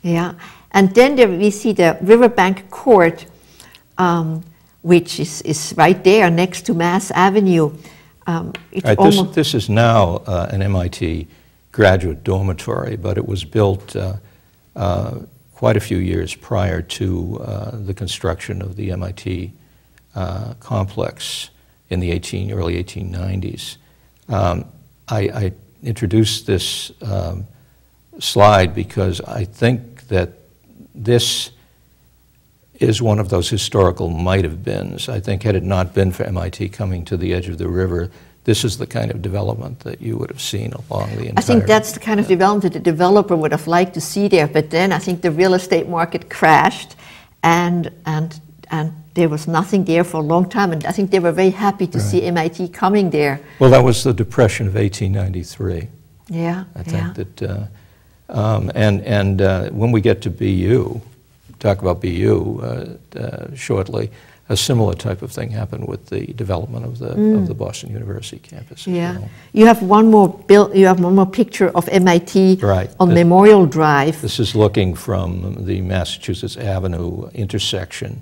Yeah, and then there we see the Riverbank Court, which is right there next to Mass Avenue. This is now an MIT graduate dormitory, but it was built quite a few years prior to the construction of the MIT complex in the early 1890s. I introduced this slide because I think that this is one of those historical might-have-beens. I think had it not been for MIT coming to the edge of the river, this is the kind of development that you would have seen along the entire... I think that's the kind of development that the developer would have liked to see there, but then I think the real estate market crashed and there was nothing there for a long time, and I think they were very happy to see MIT coming there. Well, that was the Depression of 1893. Yeah, I think that, when we get to BU, talk about BU shortly, a similar type of thing happened with the development of the Boston University campus. Yeah, you have one more picture of MIT on Memorial Drive. This is looking from the Massachusetts Avenue intersection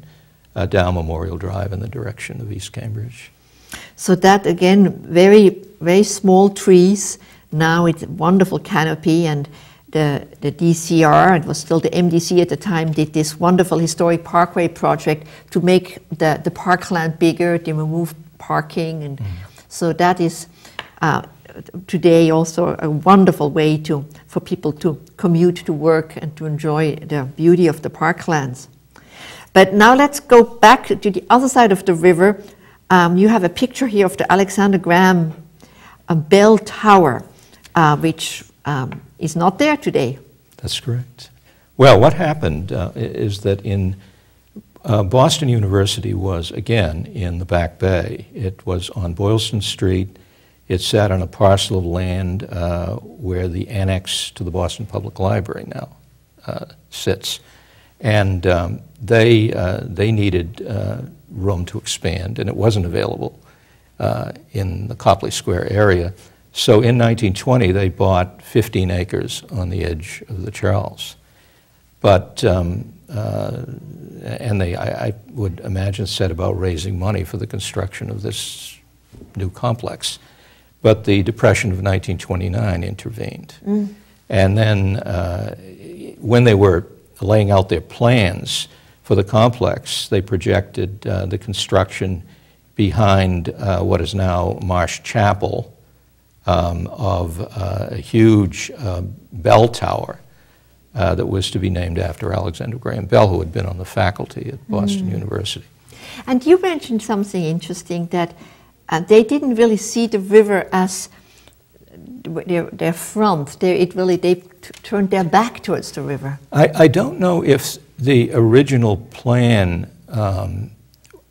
down Memorial Drive in the direction of East Cambridge. So that again, very, very small trees. Now it's a wonderful canopy, and the DCR, it was still the MDC at the time, did this wonderful historic parkway project to make the parkland bigger. They removed parking, and so that is today also a wonderful way for people to commute to work and to enjoy the beauty of the parklands. But now let's go back to the other side of the river. You have a picture here of the Alexander Graham Bell Tower, which is not there today. That's correct. Well, what happened is that in Boston University was, again, in the Back Bay. It was on Boylston Street. It sat on a parcel of land where the annex to the Boston Public Library now sits. And they needed room to expand, and it wasn't available in the Copley Square area. So in 1920, they bought 15 acres on the edge of the Charles. But, and they, I would imagine, set about raising money for the construction of this new complex. But the Depression of 1929 intervened. And then when they were laying out their plans for the complex, they projected the construction behind what is now Marsh Chapel of a huge bell tower that was to be named after Alexander Graham Bell, who had been on the faculty at Boston University. And you mentioned something interesting, that they didn't really see the river as their front. They turned their back towards the river. I don't know if the original plan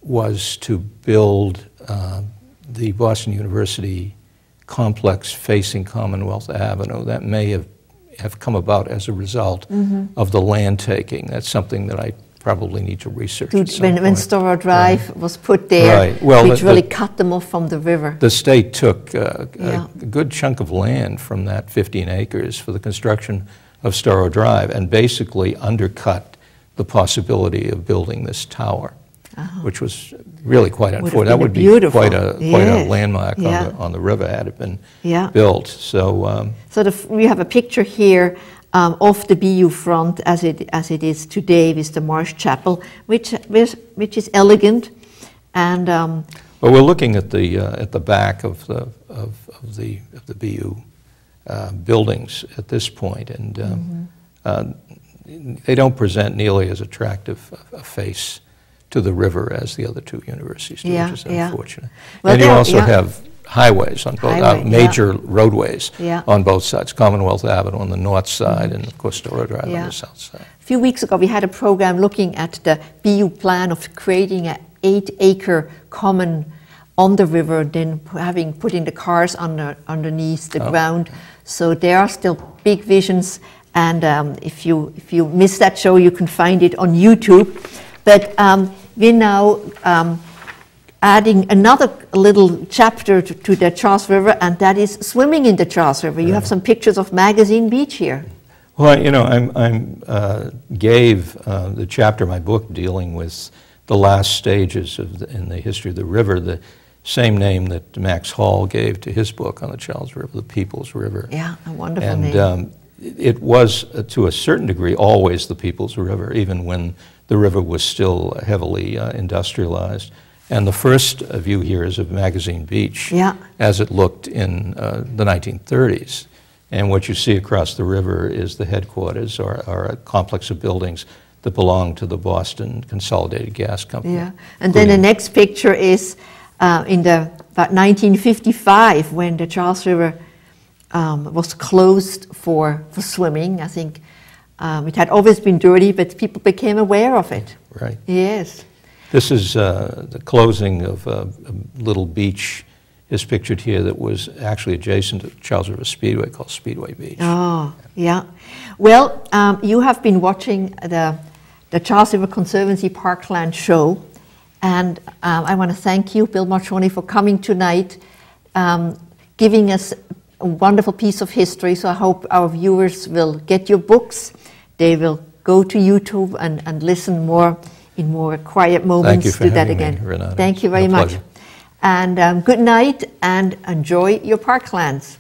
was to build the Boston University complex facing Commonwealth Avenue. That may have come about as a result of the land taking. That's something that I probably need to research at some point. When Storrow Drive was put there, well, which really cut them off from the river. The state took a good chunk of land from that 15 acres for the construction of Storrow Drive and basically undercut the possibility of building this tower, which was really quite unfortunate. That would be quite a landmark on the river had it been built. So, we have a picture here of the BU front as it is today with the Marsh Chapel, which is elegant, and well, we're looking at the back of the BU buildings at this point, and they don't present nearly as attractive a face to the river as the other two universities do, which is unfortunate. Well, and you also have highways on both, major roadways on both sides, Commonwealth Avenue on the north side and, of course, Storrow Drive on the south side. A few weeks ago, we had a program looking at the BU plan of creating an 8-acre common on the river, then putting the cars underneath the ground. So there are still big visions, and if you miss that show, you can find it on YouTube. But we're now adding another little chapter to the Charles River, and that is swimming in the Charles River. You have some pictures of Magazine Beach here. Well, you know, I gave the chapter of my book dealing with the last stages in the history of the river the same name that Max Hall gave to his book on the Charles River, the People's River. Yeah, a wonderful name. And it was, to a certain degree, always the People's River, even when the river was still heavily industrialized. And the first view here is of Magazine Beach, as it looked in the 1930s. And what you see across the river is the headquarters, or a complex of buildings that belong to the Boston Consolidated Gas Company. Yeah, and then the next picture is in about 1955, when the Charles River was closed for swimming. I think it had always been dirty, but people became aware of it. Right. Yes. This is the closing of a little beach is pictured here that was actually adjacent to Charles River Speedway, called Speedway Beach. Oh, yeah. Well, you have been watching the Charles River Conservancy Parkland show, and I want to thank you, Bill Marchione, for coming tonight, giving us a wonderful piece of history. So I hope our viewers will get your books. They will go to YouTube and listen more in more quiet moments. Thank you for do that having again. Me, Renata. Thank you very much. And good night, and enjoy your Parklands.